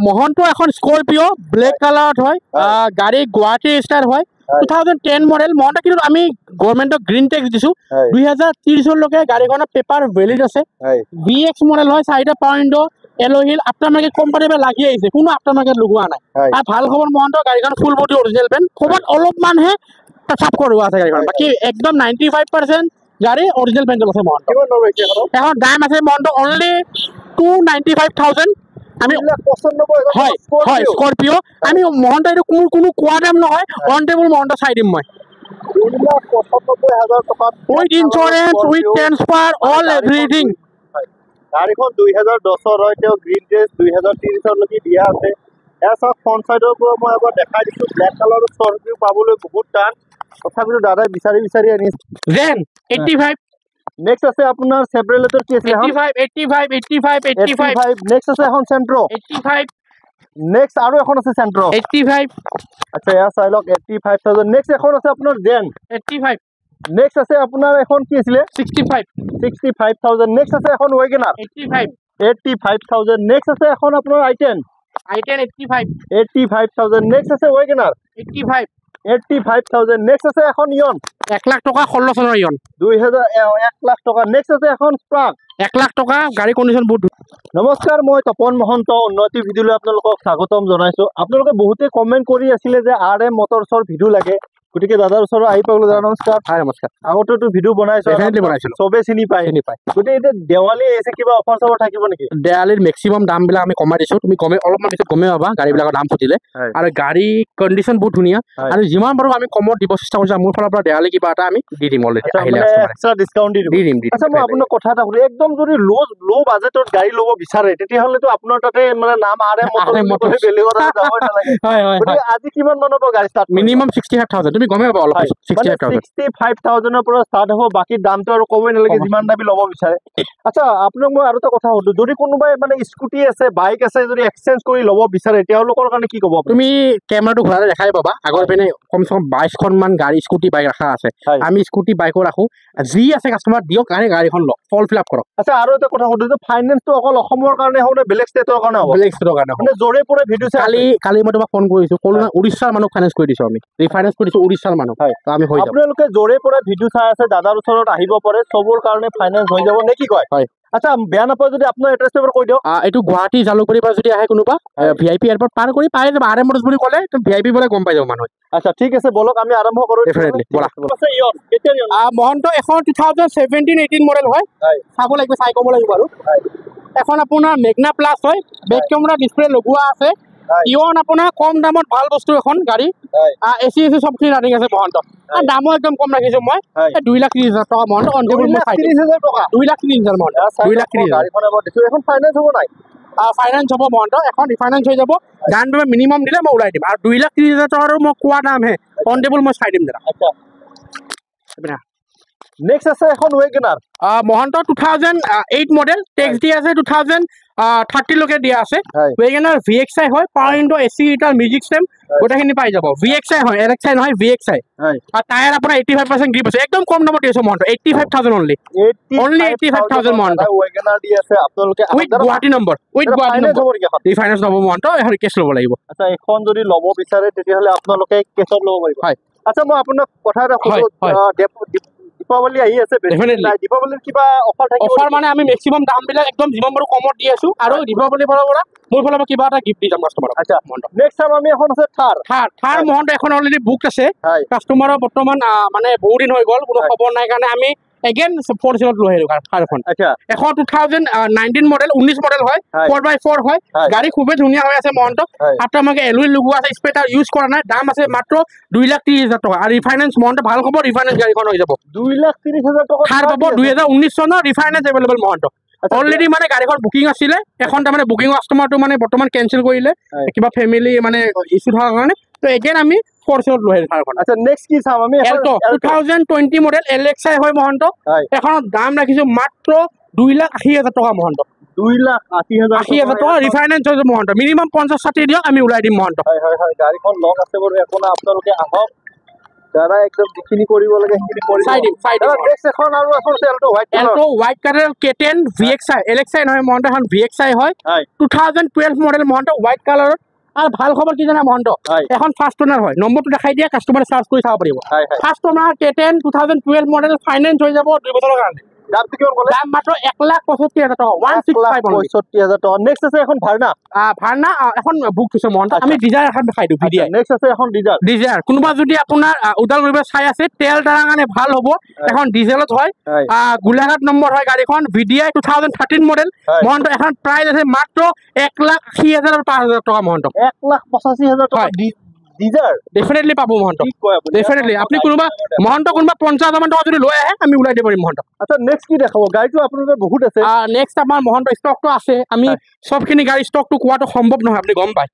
মহন্ত এখন Scorpio black কালাৰত হয় গাড়ী গুৱাহাটী ষ্টাৰ হয় 2010 মডেল মহন্ত কিন্তু আমি গভৰ্ণমেণ্টক গ্ৰীণ টেক্স দিছো 2030 লৈকে গাড়ীখনৰ পেপাৰ ভেলিড আছে VX মডেল হয় 4টা পাৱাৰ উইণ্ডো এলো হিল আফটাৰ মাৰ্কেট কোম্পানীৰ পৰা লাগি আহিছে কোনো আফটাৰ মাৰ্কেট লগোৱা নাই আৰু ভাল খবৰ মহন্ত গাড়ীখন ফুল বডি অৰিজিনেল পেন ক'ৰবাত অলপমানহে টাচ কৰোৱা আছে গাড়ীখন বাকী একদম 95% গাড়ী অৰিজিনেল পেন আছে মহন্ত এখন দাম আছে মহন্ত অনলি 295,000 আমি হয় হয় স্কৰপিঅ আমি মহন্ত এইটো কোনো কোৱা দাম নহয় অন টেবল মহন্ত চাই দিম মই 2,95,000 টকা with insurance with transfer all everything গাড়ীখন 2010 হয় তেওঁ গ্ৰীণ ড্ৰেছ 2030 লৈকে দিয়া আছে এয়া সব ফ্ৰণ্ট সাইডৰ পৰা মই এবাৰ দেখাই দিছো ব্লেক কালাৰৰ স্কৰপিঅ পাবলৈ বহুত টান তথাপিও দাদাই বিচাৰি আনিছে জেন 85 নেক্সট আছে আপোনাৰ চেভ্ৰলেটৰ কি আছে 85 নেক্সট আছে এখন চেন্ট্ৰো 85 নেক্সট আৰু এখন আছে চেন্ট্ৰো 85 আচ্ছা এয়া চাই লওক 85,000 নেক্সট এখন আছে আপোনাৰ জেন 85 নেক্সট আছে আপোনাৰ এখন কি আছিল 65,000 নেক্সট আছে এখন ওয়েগনাৰ 85,000 নেক্সট আছে এখন আপোনাৰ i10 85,000 নেক্সট আছে ওয়েগনাৰ 85,000 নেক্সট আছে এখন ইয়ন 1 লাখ টকা 16 চনৰ ইয়ন 1 লাখ টকা নেক্সট আছে এখন স্পাৰ্ক 1 লাখ টকা গাড়ী কণ্ডিশ্যন বহুত নমস্কাৰ মই তপন মহন্ত উন্নতি ভিডিঅ'লৈ আপোনালোকক স্বাগতম জনাইছো আপোনালোকে বহুতে কমেন্ট কৰি আছিলে যে RM মটৰছৰ ভিডিঅ' লাগে গতিকে দাদাৰ ওচৰত আহি পাবলৈ দাদা নমস্কাৰ হয় নমস্কাৰ আগতেতো ভিডিঅ' বনাইছো চবে চিনি পায় গতিকে এতিয়া দেৱালী আহিছে কিবা অফাৰ চফাৰ থাকিব নেকি দেৱালীৰ মেক্সিমাম দামবিলাক আমি কমাই দিছো তুমি অলপমান পিছত গমেই পাবা গাড়ীবিলাকৰ দাম ফুটিলে আৰু গাড়ী কণ্ডিশ্যন বহুত ধুনীয়া আৰু যিমান পাৰো আমি কমত দিব চেষ্টা কৰিছো মোৰ ফালৰ পৰা দেৱালী কিবা এটা আমি দি দিম অলৰেডি আহিলে এক্সট্ৰা ডিছকাউণ্ট দি দিম আচ্ছা মই আপোনাক কথা এটা সুধো একদম যদি ল' বাজেটত গাড়ী ল'ব বিচাৰে তেতিয়াহ'লেতো আপোনাৰ তাতে মানে নাম RM মটৰ বেলেগৰ তাতে যাবই নালাগে হয় আজি কিমান মানৰ পৰা গাড়ী ষ্টাৰ্ট মিনিমাম 65,000 তুমি গমেই পাবা অলপ 65,000 পৰা ষ্টাৰ্ট হ'ব বাকী দামটো আৰু ক'বই নালাগে যিমান দাবী ল'ব বিচাৰে আচ্ছা আপোনাক মই আৰু এটা কথা সুধো যদি কোনোবাই মানে স্কুটি আছে বাইক আছে যদি এক্সচেঞ্জ কৰি ল'ব বিচাৰে তেওঁলোকৰ কাৰণে কি ক'ব তুমি কেমেৰাটো ঘূৰাই দেখাই পাবা আগৰ পিনে কমচে কম 22খন মান গাড়ী স্কুটি বাইক ৰাখা আছে আমি স্কুটি বাইকো ৰাখো যি আছে কাষ্টমাৰ দিয়ক গাড়ীখন লওক ফৰ্ম ফিল আপ কৰক আচ্ছা আৰু এটা কথা সুধো যে ফাইনেন্সটো অকল অসমৰ কাৰণে হ'ব নে বেলেগ ষ্টেটৰ কাৰণে হ'ব বেলেগ ষ্টেটৰ কাৰণে মানে জোৰে পৰে ভিডিঅ' কালি মই তোমাক ফোন কৰিছো ক'লো না উৰিষ্যাৰ মানুহ ফাইনেন্স কৰি দিছো আমি ৰিফাইনেন্স কৰিছো উৰিষ্যাৰ মানুহ আমি হৈ যাব আপোনালোকে জোৰে পৰে ভিডিঅ' চাই আছে দাদাৰ ওচৰত আহিব পাৰে চবৰ কাৰণে ফাইনেন্স হৈ যাব নে কি কয় হয় আচ্ছা বেয়া নাপায় যদি আপোনাৰ এড্ৰেছটো এবাৰ কৈ দিয়ক এইটো গুৱাহাটী জালুকবাৰীৰ পৰা যদি আহে কোনোবা VIP এয়াৰপৰ্ট পাৰ কৰি পাই যাব RM মটৰছ বুলি ক'লে VIP বোলে গম পাই যাব মানুহ আচ্ছা ঠিক আছে বলক আমি আৰম্ভ কৰো ডেফিনেটলি বলা আছে ইয়ন কেতিয়া ইয়ন মহন্ত এখন 2017-18 মডেল হয় চাব লাগিব চাই ক'ব লাগিব আৰু এখন আপোনাৰ মেগনা প্লাছ হয় বেক কেমেৰা ডিসপ্লে লগোৱা আছে ইয়ন আপোনাৰ কম দামত ভাল বস্তু এখন গাড়ী AC সবখিনি ৰানিং আছে মহন্ত দামো একদম কম ৰাখিছো মই 2,30,000 টকা মহন্ত অন টেবল মই 2,30,000 টকা 2,30,000 মহন্ত 2,30,000 গাড়ীখন এবাৰ দিছো এখন ফাইনেন্স হ'ব নাই ফাইনেন্স হ'ব মহন্ত এখন ৰিফাইনেন্স হৈ যাব ডাউন পেমেণ্ট মিনিমাম দিলে মই ওলাই দিম আৰু 2,30,000 টকাৰো মই কোৱা দামহে অন টেবল মই চাই দিম দাদা আচ্ছা নেক্সট আছে এখন ওয়েগনাৰ মহন্ত 2008 মডেল টেক্স দি আছে 2030 লৈকে দিয়া আছে ওয়েগনাৰ VXI হয় power window AC heater music system গোটেইখিনি পাই যাব VXI হয় LXI নহয় VXI আৰু টায়াৰ আপোনাৰ 85% গ্ৰিপ আছে একদম কম দামত দিছে মহন্ত 85,000 অনলি 85,000 মহন্ত ওয়েগনাৰ দি আছে আপোনালোকে উইথ গুৱাহাটী নম্বৰ ৰিফাইনেন্স ল'ব মহন্ত এখন কেছ ল'ব লাগিব আচ্ছা এখন যদি ল'ব বিচাৰে তেতিয়াহ'লে আপোনালোকে কেছত ল'ব পাৰিব হয় আচ্ছা মই আপোনাক কথা এটা সুধো দীপাৱলী আহি আছে দীপাৱলীৰ কিবা অফাৰ থাকিব অফাৰ মানে আমি মেক্সিমাম দামবিলাক একদম যিমান পাৰো কমত দি আছো আৰু দীপাৱলীৰ পৰা মোৰ ফালৰ পৰা কিবা এটা গিফ্ট দি যাম কাষ্টমাৰক আচ্ছা নেক্সট টাইম আমি এখন আছে থাৰ মহন্ত এখন অলৰেডি বুক আছে কাষ্টমাৰৰ বৰ্তমান মানে বহুত দিন হৈ গ'ল কোনো খবৰ নাই কাৰণে আমি এগেইন ফ'ৰ চেলত লৈ আহিলো থাৰখন এখন 2019 মডেল 19 মডেল হয় 4x4 হয় গাড়ী খুবেই ধুনীয়া হৈ আছে মহন্ত আফটাৰ মাৰ্কেট এলুই লগোৱা আছে স্পেটাৰ ইউজ কৰা নাই দাম আছে মাত্ৰ 2,30,000 টকা আৰু ৰিফাইনেন্স মহন্ত ভাল খবৰ ৰিফাইনেন্স গাড়ীখন হৈ যাব 2,30,000 টকা থাৰ পাব 2019 চনৰ ৰিফাইনেন্স এভেইলেবল মহন্ত অলৰেডি মানে গাড়ীখন বুকিং আছিলে এখন তাৰমানে বুকিং কাষ্টমাৰটো মানে বৰ্তমান কেনচেল কৰিলে কিবা ফেমিলি মানে ইছ্যু থকাৰ কাৰণে তো এগেইন আমি ফ'ৰচেলত লৈ আহিলো থাৰখন আচ্ছা নেক্সট কি চাম আমি 2020 মডেল LXI হয় মহন্ত এখনৰ দাম ৰাখিছো মাত্ৰ 2,80,000 টকা মহন্ত 2,80,000 টকা ৰিফাইনেন্স হৈ যাব মহন্ত মিনিমাম 50-60 দিয়ক আমি ওলাই দিম মহন্ত হয় গাড়ীখন লং আছে বাৰু একো না আপোনালোকে আহক দাদা একদম যিখিনি কৰিব লাগে সেইখিনি কৰিব চাই দিম নেক্সট এখন আৰু এখন আছে এলটো হোৱাইট কালাৰ এলটো white colour K10 VXI LXI নহয় মহন্ত এখন VXI হয় 2012 মডেল মহন্ত হোৱাইট কালাৰত আৰু ভাল খবৰ কি জানা মহন্ত এখন ফাৰ্ষ্ট ওনাৰ হয় নম্বৰটো দেখাই দিয়া কাষ্টমাৰে চাৰ্চ কৰি চাব পাৰিব first owner K10 2012 model finance হৈ যাব 2 বছৰৰ কাৰণে দামটো কিমান ক'লে দাম মাত্ৰ 1,65,000 টকা 1,65,000 টকা নেক্সট আছে এখন ভাৰ্না এখন বুক থৈছে মহন্ত আমি ডিজায়াৰ এখন দেখাই দিওঁ ভিডিঅ নেক্সট আছে এখন ডিজায়াৰ কোনোবা যদি আপোনাৰ উদালগুৰিৰ চাই আছে তেল তাৰ কাৰণে ভাল হ'ব এখন ডিজেলত হয় গোলাঘাট নম্বৰ হয় গাড়ীখন VDI 2013 মডেল মহন্ত এখন প্ৰাইস আছে মাত্ৰ 1,80,000 আৰু 5,000 টকা মহন্ত 1,85,000 টকা ডিজায়াৰ ডেফিনেটলি পাব মহন্ত কি কয় আপুনি ডেফিনেটলি আপুনি কোনোবা 50,000 টকা যদি লৈ আহে আমি উলাই দিব পাৰিম মহন্ত আচ্ছা নেক্সট কি দেখাব গাড়ীটো আপোনালোকৰ বহুত আছে নেক্সট আমাৰ মহন্ত ষ্টকটো আছে আমি সবখিনি গাড়ী ষ্টকটো কোৱাটো সম্ভৱ নহয় আপুনি গম পায়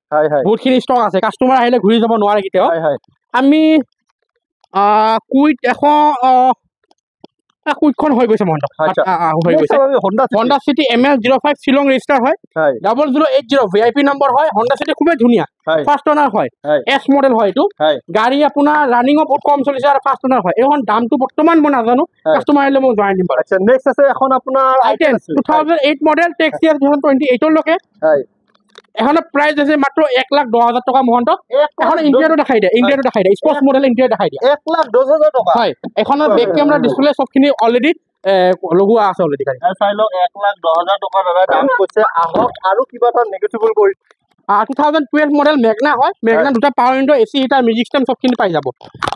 বহুতখিনি ষ্টক আছে কাষ্টমাৰ আহিলে ঘূৰি যাব নোৱাৰে কেতিয়াও আমি কুইট কুইটখন হৈ গৈছে মহন্ত হৈ গৈছে হন্ডা সিটি ML05 শিলং ৰেজিষ্টাৰ হয় 0080 VIP নম্বৰ হয় হন্ডা সিটি খুবেই ধুনীয়া ফাৰ্ষ্ট ওনাৰ হয় S মডেল হয় এইটো গাড়ী আপোনাৰ ৰানিংও বহুত কম চলিছে আৰু ফাৰ্ষ্ট ওনাৰ হয় এইখন দামটো বৰ্তমান মই নাজানো কাষ্টমাৰ আহিলে মই জনাই দিম আচ্ছা নেক্সট আছে এখন আপোনাৰ i10 2008 মডেল টেক্স ইয়াৰ 2028 লৈকে এখনৰ প্ৰাইস আছে মাত্ৰ 1,10,000 টকা মহন্ত এখন ইন্টেৰিয়ৰটো দেখাই দিয়া স্পৰ্টছ মডেল ইন্টেৰিয়ৰ দেখাই দিয়া 1,10,000 টকা হয় এখনৰ বেক কেমেৰা ডিসপ্লে সবখিনি অলৰেডি লগোৱা আছে অলৰেডি গাড়ী চাই লওক 1,10,000 টকা দাদা দাম কৈছে আহক আৰু কিবা এটা নেগেটিভল কৰি 2012 মডেল মেগনা হয় মেগনা দুটা power window AC heater music system সবখিনি পাই যাব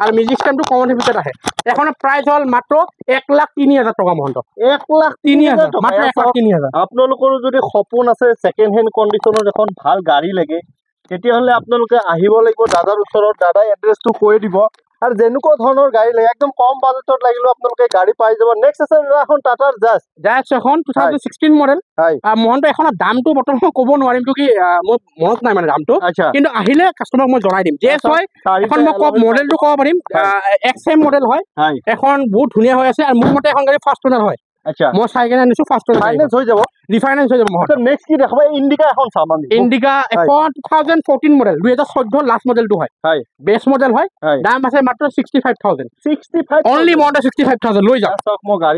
আৰু মিউজিক সিস্টেমটো কমন ভিতৰত আহে এখনৰ প্ৰাইস হল মাত্ৰ 1,03,000 টকা মহন্ত 1,03,000 মাত্ৰ 1,03,000 আপোনালোকৰ যদি সপোন আছে সেকেন্ড হ্যান্ড কন্ডিশনত এখন ভাল গাড়ী লাগে তেতিয়াহলে আপোনালোকে আহিব লাগিব দাদাৰ ওচৰত দাদাই এড্ৰেছটো কৈ দিব আৰু যেনেকুৱা ধৰণৰ গাড়ী লাগে একদম কম বাজেটত লাগিলেও আপোনালোকে গাড়ী পাই যাব নেক্সট আছে এখন টাটাৰ জাজ এখন 2016 মডেল মহন্ত এখনৰ দামটো বৰ্তমান ক'ব নোৱাৰিম কি মোৰ মনত নাই মানে দামটো কিন্তু আহিলে কাষ্টমাৰক মই জনাই দিম জেছ হয় এখন মই মডেলটো ক'ব পাৰিম XM মডেল হয় এখন বহুত ধুনীয়া হৈ আছে আৰু মোৰ মতে এখন গাড়ী ফাৰ্ষ্ট ওনাৰ হয় আচ্ছা মই চাই কেনে আনিছো ফাৰ্ষ্ট ফাইনেন্স হৈ যাব ৰিফাইনেন্স হৈ যাব মহন্ত নেক্সট কি দেখাব ইন্ডিকা এখন চাম আমি ইন্ডিকা এখন 2014 মডেল 2014 লাষ্ট মডেলটো হয় বেস মডেল হয় দাম আছে মাত্ৰ 65,000 অনলি মহন্ত 65,000 লৈ যাওক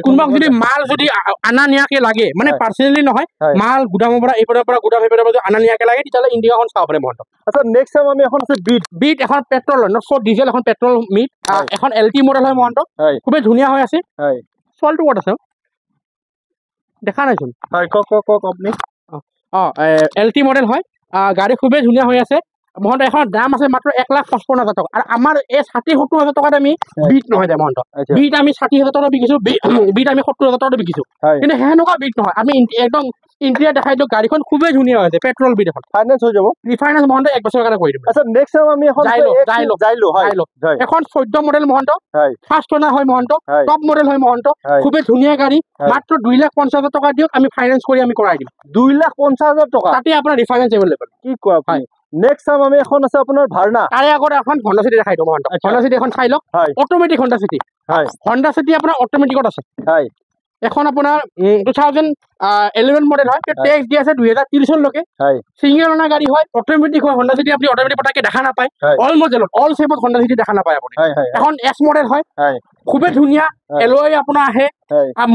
কোনোবা যদি মাল যদি আনা নিয়াকে লাগে মানে পাৰ্সোনালি নহয় মাল গুদামৰ পৰা এইপৰৰ পৰা গুদাম এইপৰৰ পৰা আনা নিয়াকে লাগে তেতিয়ালে ইন্ডিকাখন চাব পাৰে মহন্ত আচ্ছা নেক্সট টাইম আমি এখন আছে বিট এখন পেট্ৰল হয় নট ডিজেল এখন পেট্ৰল মিট এখন LT মডেল হয় মহন্ত খুবেই ধুনীয়া হৈ আছে চলটো ক'ত আছে দেখা নাইচোন আপনি LT মডেল হয় গাড়ী খুবেই ধুনীয়া হৈ আছে মহন্ত এখন দাম আছে মাত্ৰ 1,55,000 টকা আৰু আমাৰ এই 60-70,000 টকাত আমি বিট নহয় দে মহন্ত বিট আমি 60,000 টকা বিকিছো বিট আমি 70,000 টকা বিকিছো কিন্তু হেনেকুৱা বিট নহয় আমি একদম ইন্টেৰিয়ৰ দেখাই দিও গাড়ীখন খুবেই ধুনীয়া হৈ আছে পেট্ৰল বিট এখন ফাইনেন্স হৈ যাব ৰিফাইনেন্স মহন্ত 1 বছৰৰ কাৰণে কৰি দিম আচ্ছা নেক্সট টাইম আমি এখন যাইলো এখন 14 মডেল মহন্ত ফাৰ্ষ্ট ওনাৰ হয় মহন্ত টপ মডেল হয় মহন্ত খুবেই ধুনীয়া গাড়ী মাত্ৰ 2,50,000 টকা দিয়ক আমি ফাইনেন্স কৰি আমি কৰাই দিম 2,50,000 টকা তাতে আপোনাৰ ৰিফাইনেন্স এভেইলেবল কি কয় আপুনি নেক্সট টাইম আমি এখন আছে আপোনাৰ ভাৰ্না তাৰে আগত এখন হন্ডা সিটি দেখাই দিও মহন্ত হন্ডা সিটি এখন চাই লওক অটোমেটিক হন্ডা সিটি আপোনাৰ অটোমেটিকত আছে এখন আপোনাৰ 2011 মডেল হয় টেক্স দি আছে 2030 লৈকে সিঙ্গেল ওনার গাড়ী হয় অটোমেটিক হয় হন্ডা সিটি আপনি অটোমেটিক পটাকে দেখা নাপায় অল মডেলত অল শেপত হন্ডা সিটি দেখা নাপায় আপুনি এখন S মডেল হয় খুবেই ধুনীয়া এলয় আপোনাৰ আহে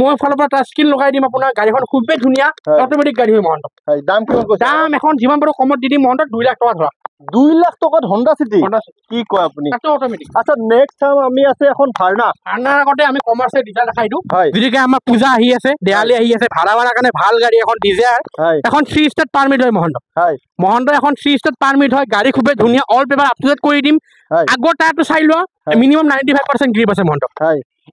মই ফালৰ পৰা টাচ স্ক্ৰীন লগাই দিম আপোনাৰ গাড়ীখন খুবেই ধুনীয়া অটোমেটিক গাড়ী হয় মহন্ত দাম কিমান কৈছে দাম এখন যিমান পাৰো কমত দি দিম মহন্ত 2 লাখ টকা ধৰা 2 লাখ টকাত হন্ডা সিটি কি কয় আপুনি অটোমেটিক আচ্ছা নেক্সট টাইম আমি আছে এখন ভাৰ্নাৰ আগতে আমি কমাৰ্চৰ ডিজাইন দেখাই দিও যেনেকৈ আমাৰ পূজা আহি আছে দেৱালী আহি আছে ভাড়া কাৰণে ভাল গাড়ী এখন ডিজায়াৰ এখন 3 ষ্টেট পাৰমিট হয় মহন্ত এখন 3 ষ্টেট পাৰমিট হয় গাড়ী খুবেই ধুনীয়া all paper up to date কৰি দিম আগৰ টায়াৰটো চাই লোৱা মিনিমাম 95% গ্ৰিপ আছে মহন্ত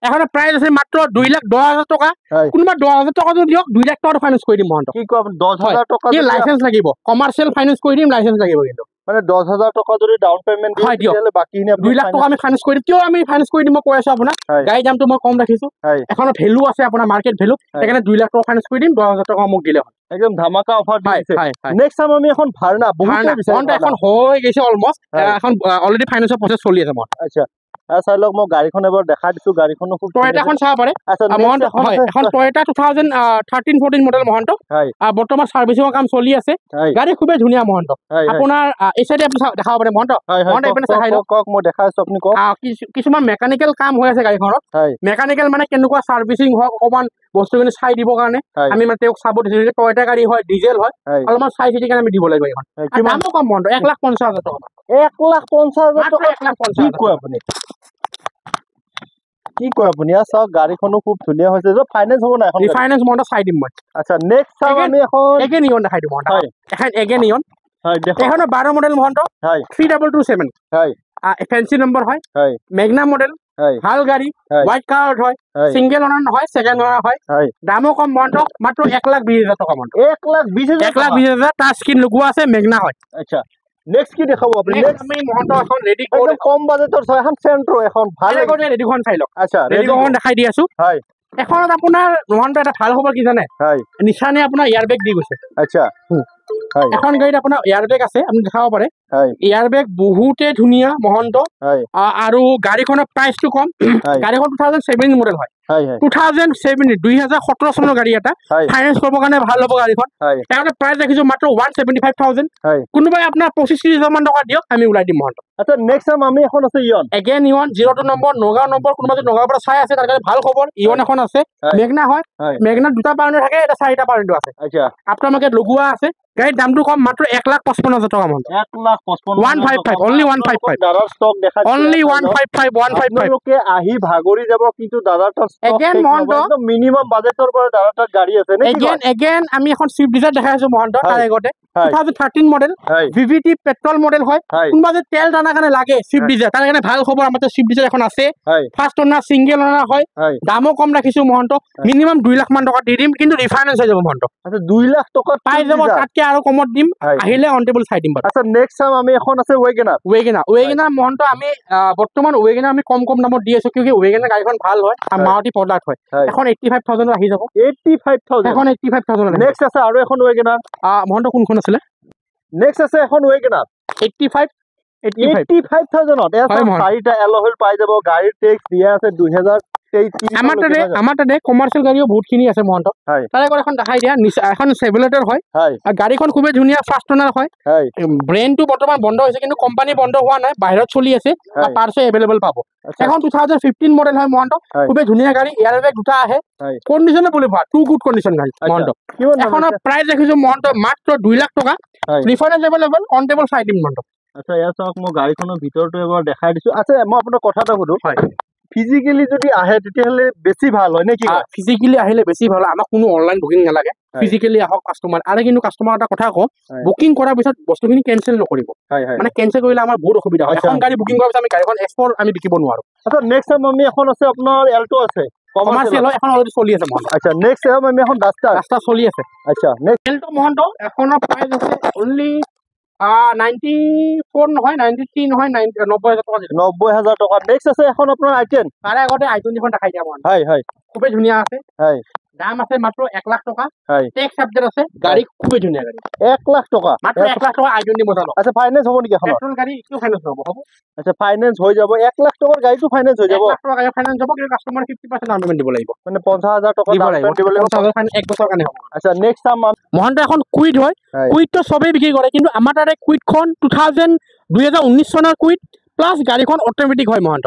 এখন প্ৰাইস আছে মাত্ৰ 2,10,000 টকা কোনোবা 10,000 টকা দিয়ক 2 লাখ টকা ফাইনেন্স কৰি দিম মহন্ত কি কয় 10,000 টকা এই লাইসেন্স লাগিব কমাৰ্চিয়েল ফাইনেন্স কৰি দিম লাইসেন্স লাগিব কিন্তু মানে 10,000 টকা যদি ডাউন পেমেন্ট দিলে তেতিয়ালে বাকিখিনি আপুনি 2 লাখ টকা আমি ফাইনেন্স কৰি দিম কিয় আমি ফাইনেন্স কৰি দিম মই কৈ আছো আপোনাক গাড়ী দামটো মই কম ৰাখিছো এখনৰ ভ্যালু আছে আপোনাৰ মাৰ্কেট ভ্যালু সেইকাৰণে 2 লাখ টকা ফাইনেন্স কৰি দিম 10,000 টকা মোক দিলে হয় একদম ধামাকা অফাৰ দিছে নেক্সট টাইম আমি এখন ভাৰ্না বহুত এখন হৈ গৈছে অলমোস্ট এখন অলৰেডি ফাইনেন্সৰ প্ৰসেস চলি আছে মই আচ্ছা চাই লওক মই গাড়ীখন এবাৰ দেখাই দিছো গাড়ীখনো খুব টয়োটাখন চাব পাৰে আচ্ছা মহন্ত হয় এখন টয়োটা 2013-14 মডেল মহন্ত বৰ্তমান সাৰ্ভিসিঙৰ কাম চলি আছে গাড়ী খুবেই ধুনীয়া মহন্ত আপোনাৰ এই সাইডে আপুনি দেখাব পাৰে মহন্ত মহন্ত এইপিনে চাই লওক কক মই দেখাই আছো আপুনি কক কিছুমান মেকানিকেল কাম হৈ আছে গাড়ীখনত মেকানিকেল মানে কেনেকুৱা সাৰ্ভিসিং হওক অকমান বস্তুখিনি চাই দিবৰ কাৰণে আমি মানে তেওঁক চাব দিছো যে টয়োটা গাড়ী হয় ডিজেল হয় অলপমান চাই চিতি কাৰণে আমি দিব লাগিব এখন দামো কম মহন্ত 1,50,000 টকা 1,50,000 টকা কি কয় আপুনি কি কয় আপুনি চাওক গাড়ীখনো খুব ধুনীয়া হৈছে যে ফাইনেন্স হ'ব না এখন ফাইনেন্স মহন্ত চাই দিম মই আচ্ছা নেক্সট চাও আমি এখন এগেন ইয়ন দেখাই দিম মহন্ত এখন এগেন ইয়ন হয় দেখো এখন 12 মডেল মহন্ত হয় 3227 হয় ফ্যান্সি নম্বৰ হয় হয় মেগনা মডেল হয় ভাল গাড়ী হোয়াইট কালার হয় সিঙ্গেল ওনার নহয় সেকেন্ড ওনার হয় দামও কম মহন্ত মাত্র 1,20,000 টাকা মহন্ত 1,20,000 টাচ স্ক্রিন লগোৱা আছে মেগনা হয় আচ্ছা নেক্সট কি দেখাব আপুনি নেক্সট আমি মহন্ত এখন রেডি করে কম বাজেটৰ ছয় এখন সেন্ট্ৰো এখন ভাল ৰেডিখন চাই লওক আচ্ছা ৰেডিখন দেখাই দি আছো হয় এখনত আপোনাৰ মহন্ত এটা ভাল খবৰ কি জানে হয় নিশানে আপোনাৰ এয়াৰ বেগ দি গৈছে আচ্ছা হয় এখন গাড়ীত আপোনাৰ এয়াৰ বেগ আছে আপুনি দেখাব পাৰে হয় এয়াৰ বেগ বহুতে ধুনীয়া মহন্ত হয় আৰু গাড়ীখনৰ প্ৰাইসটো কম গাড়ীখন 2007 মডেল হয় 2017 চনৰ গাড়ী এটা ফাইনেন্স কৰিব কাৰণে ভাল হ'ব গাড়ীখন এটা প্ৰাইস ৰাখিছো মাত্ৰ 175,000 কোনোবাই আপোনাৰ 25,000 মান টকা দিয়ক আমি উলাই দিম মহন্ত আচ্ছা নেক্সট আমি এখন আছে ইয়ন এগেন ইয়ন 02 নম্বৰ নগাঁও নম্বৰ কোনোবা যদি নগাঁৱৰ পৰা চাই আছে তাৰ কাৰণে ভাল খবৰ ইয়ন এখন আছে মেগনা হয় মেগনা দুটা পাউণ্ড থাকে এটা চাৰিটা পাউণ্ড আছে আচ্ছা আপোনাৰ মাৰ্কেট লগোৱা আছে গাড়ীৰ দামটো কম মাত্ৰ 1,55,000 টকা মহন্ত 1,55,000 অনলি 155 দাদাৰ ষ্টক দেখা অনলি 155 লোকে আহি ভাগৰি যাব কিন্তু দাদাৰ এগেন মহন্ত মিনিমাম বাজেটৰ পৰা দাদাৰ গাড়ী আছে নে এগেন আমি এখন সুইফট ডিজায়াৰ দেখাই আছো মহন্ত তাৰ আগতে 2013 মডেল ভিভিটি পেট্ৰল মডেল হয় কোনবা যে তেল দানা কাৰণে লাগে সুইফট ডিজায়াৰ তাৰ কাৰণে ভাল খবৰ আমাৰ সুইফট ডিজায়াৰ এখন আছে ফাৰ্স্ট ওনাৰ সিঙ্গেল ওনাৰ হয় দামও কম ৰাখিছো মহন্ত মিনিমাম 2 লাখ মান টকা দি দিম কিন্তু ৰিফাইনেন্স হৈ যাব মহন্ত আচ্ছা 2 লাখ টকা পাই যাব তাতকে আৰু কমত দিম আহিলে অন টেবল চাই দিম আচ্ছা নেক্সট টাইম আমি এখন আছে ওয়েগনার মহন্ত আমি বৰ্তমান ওয়েগনাৰ আমি কম দামত দি আছো কিউকি ওয়েগনাৰ গাড়ীখন ভাল হয় আৰু মাৰুতি প্ৰডাক্ট হয় এখন 85,000 আহি যাব 85,000 এখন 85,000 নেক্সট আছে আৰু এখন ওয়েগনাৰ মহন্ত কোনখন আছিল নেক্সট আছে এখন ওয়েগনাৰ 85,000 চাৰিটা এল'হুইল পাই যাব গাড়ীৰ টেক্স দিয়া আছে 2023 আমাৰ তাতে কমাৰ্চিয়েল গাড়ীও বহুতখিনি আছে মহন্ত তাৰে এখন দেখাই দিয়া এখন চেভুলেটৰ হয় গাড়ীখন খুবেই ধুনীয়া ফাৰ্স্ট ওনাৰ হয় ব্ৰেণ্ডটো বৰ্তমান বন্ধ হৈছে কিন্তু কোম্পানী বন্ধ হোৱা নাই বাহিৰত চলি আছে পাৰ্টছ এভেইলেবল পাব এখন 2015 মডেল হয় মহন্ত খুবেই ধুনীয়া গাড়ী এয়াৰ বেগ দুটা আহে কণ্ডিশ্যনে বুলি ভাবা টু গুড কণ্ডিশ্যন গাড়ী মহন্ত এখনৰ প্ৰাইস ৰাখিছো মহন্ত মাত্ৰ 2 লাখ টকা ৰিফাইনেন্স এভেইলেবল অন টেবল চাই দিম মহন্ত আচ্ছা ইয়াৰ চাওক মই গাড়ীখনৰ ভিতৰটো এবাৰ দেখাই দিছো আচ্ছা মই আপোনাক কথা এটা সুধো ফিজিক্যালি যদি আহে তেতিয়াহলে বেছি ভাল হয় নেকি ফিজিক্যালি আহিলে বেছি ভাল আমাক কোনো অনলাইন বুকিং নালাগে ফিজিক্যালি আহক কাস্টমাৰ আৰু কিন্তু কাস্টমাৰ এটা কথা কওঁ বুকিং কৰাৰ পিছত বস্তুখিনি কেনসেল নকৰিব মানে কেনসেল কৰিলে আমাৰ বহুত অসুবিধা হয় এখন গাড়ী বুকিং কৰাৰ পিছত আমি গাড়ীখন এক্সপৰ্ট আমি বিকিব নোৱাৰো আচ্ছা নেক্সট টাইম আমি এখন আছে আপোনাৰ এল্টো আছে কমাৰ্চিয়েল এখন অলৰেডি চলি আছে মহন্ত আচ্ছা নেক্সট টাইম আমি এখন ৰাস্তা চলি আছে আচ্ছা নেক্সট এল্টো মহন্ত এখনৰ প্ৰাইস আছে অনলি 94 নহয় 93 নহয় 90,000 টকা 90,000 টকা নেক্সট আছে এখন আপোনাৰ i10 তাৰে আগতে i20 খন দেখাই দিয়া মহন্ত হয় খুবেই ধুনীয়া আছে দাম আছে মাত্ৰ 1 লাখ টকা টেক্স সাবজেক্ট আছে গাড়ী খুবেই ধুনীয়া গাড়ী 1 লাখ টকা মাত্ৰ 1 লাখ টকা i20 মডেল আচ্ছা ফাইনেন্স হ'ব নেকি এখন পেট্ৰল গাড়ী কিয় ফাইনেন্স হ'ব আচ্ছা ফাইনেন্স হৈ যাব 1 লাখ টকাৰ গাড়ীটো ফাইনেন্স হৈ যাব 1 লাখ টকা গাড়ী ফাইনেন্স হ'ব কিন্তু কাস্টমাৰ 50% ডাউন পেমেন্ট দিব লাগিব মানে 50,000 টকা ডাউন পেমেন্ট দিব লাগিব 50,000 ফাইনেন্স 1 বছৰ কাৰণে হ'ব আচ্ছা নেক্সট টাইম মহন্ত এখন কুইট হয় কুইটটো সবেই বিক্ৰী কৰে কিন্তু আমাৰ তাৰে কুইটখন 2019 চনৰ কুইট প্লাস গাড়ীখন অটোমেটিক হয় মহন্ত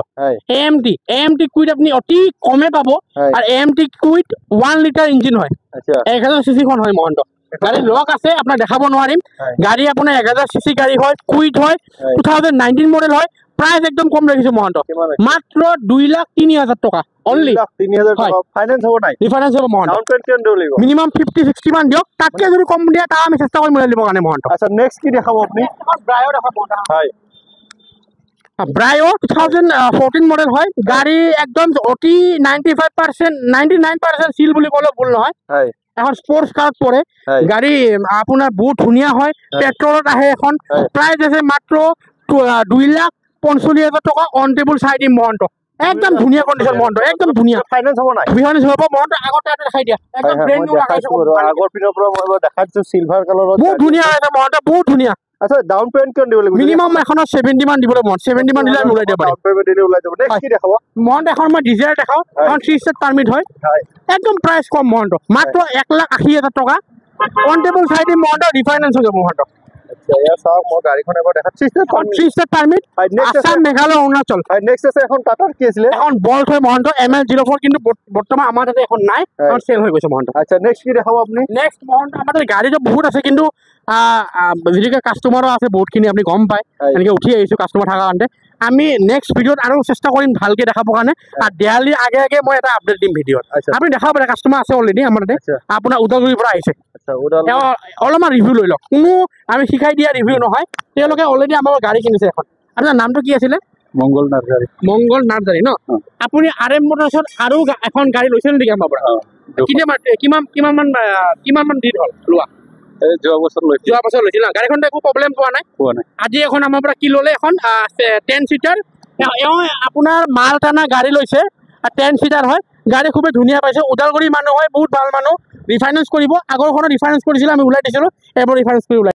AMT কুইট আপুনি অতি কমে পাব আৰু AMT কুইট 1 লিটাৰ ইঞ্জিন হয় আচ্ছা 1000 সিসি খন হয় মহন্ত গাড়ী লক আছে আপোনাক দেখাব নোৱাৰিম গাড়ী আপোনাৰ 1000 সিসি গাড়ী হয় কুইট হয় 2019 মডেল হয় প্ৰাইস একদম কম ৰাখিছো মহন্ত মাত্ৰ 2,03,000 টকা অনলি 2,03,000 টকা ফাইনেন্স হ'ব নাই ৰিফাইনেন্স হ'ব মহন্ত ডাউন পেমেন্ট কিমান দিব লাগিব মিনিমাম 50-60 মান দিয়ক তাতকে যদি কম দিয়া তা আমি চেষ্টা কৰিম মিলাই দিব কাৰণে মহন্ত আচ্ছা নেক্সট কি দেখাব আপুনি ব্ৰায়ো দেখাব হয় ব্রায়ো 2014 মডেল হয় গাড়ী একদম অতি 99% সিল বুলি ক'লে ভুল নহয় এখন স্পোর্টস কাৰত পৰে গাড়ী আপোনাৰ বহুত ধুনীয়া হয় পেট্ৰলত আহে এখন প্ৰাইস আছে মাত্ৰ 2,45,000 টকা অন টেবল চাই দিম মহন্ত একদম ধুনীয়া কন্ডিশন মহন্ত একদম ধুনীয়া ফাইনেন্স হ'ব নাই ফাইনেন্স হ'ব মহন্ত আগতে এটা দেখাই দিয়া একদম ব্র্যান্ড নিউ লাগাইছো আগৰ পিনৰ পৰা মই দেখাইছো সিলভাৰ কালাৰত বহুত ধুনীয়া আছে মহন্ত বহুত ধুনীয়া আচ্ছা ডাউন পেমেন্ট কিমান দিব লাগিব মিনিমাম এখনত 70 মান দিবলৈ মন 70 মান দিলে আমি ওলাই দিব পাৰিম ডাউন পেমেন্ট দিলে ওলাই যাব নেক্সট কি দেখাব মহন্ত এখন মই ডিজায়াৰ দেখাওঁ এখন 3 ষ্টেট পাৰমিট হয় একদম প্ৰাইচ কম মহন্ত মাত্ৰ 1,80,000 টকা অন টেবল চাই দিম মহন্ত ৰিফাইনেন্স হৈ যাব মহন্ত আচ্ছা ইয়াৰ চাওক মই গাড়ীখন এবাৰ দেখাচ্ছি 3 state permit Assam Meghalaya Arunachal next আছে এখন টাটাৰ কি আছিলে এখন বল্ট হয় মহন্ত ML04 কিন্তু বৰ্তমান আমাৰ তাতে এখন নাই এখন চেল হৈ গৈছে মহন্ত আচ্ছা নেক্সট কি দেখাব আপুনি নেক্সট মহন্ত আমাৰ তাতে গাড়ীটো বহুত আছে কিন্তু যিহেতুকে কাষ্টমাৰো আছে বহুতখিনি আপুনি গম পায় এনেকৈ উঠি আহিছোঁ কাষ্টমাৰ থকাৰ কাৰণে আমি নেক্সট ভিডিঅ'ত আৰু চেষ্টা কৰিম ভালকৈ দেখাবৰ কাৰণে আৰু দেৱালীৰ আগে আগে মই এটা আপডেট দিম ভিডিঅ'ত আপুনি দেখাব পাৰে কাষ্টমাৰ আছে অলৰেডি আমাৰ তাতে আপোনাৰ ওদালগুৰিৰ পৰা আহিছে তেওঁ অলপমান ৰিভিউ লৈ লওক কোনো আমি শিকাই দিয়া ৰিভিউ নহয় তেওঁলোকে অলৰেডি আমাৰ গাড়ী কিনিছে এখন আপোনাৰ নামটো কি আছিলে মংগল নাৰ্জাৰী ন আপুনি RM মটৰ্ছত আৰু এখন গাড়ী লৈছে নেকি আমাৰ পৰা কিমান মান দিন হ'ল লোৱা যোৱা বছৰ লৈছিল ন গাড়ীখনতো একো প্ৰব্লেম পোৱা নাই আজি এখন আমাৰ পৰা কি ল'লে এখন 10 চিটাৰ এওঁ আপোনাৰ মাল টানা গাড়ী লৈছে 10 চিটাৰ হয় গাড়ী খুবেই ধুনীয়া পাইছে ওদালগুৰিৰ মানুহ হয় বহুত ভাল মানুহ ৰিফাইনেন্স কৰিব আগৰখনত ৰিফাইনেন্স কৰিছিলে আমি ওলাই দিছিলোঁ এবাৰ ৰিফাইনেন্স কৰি ওলাই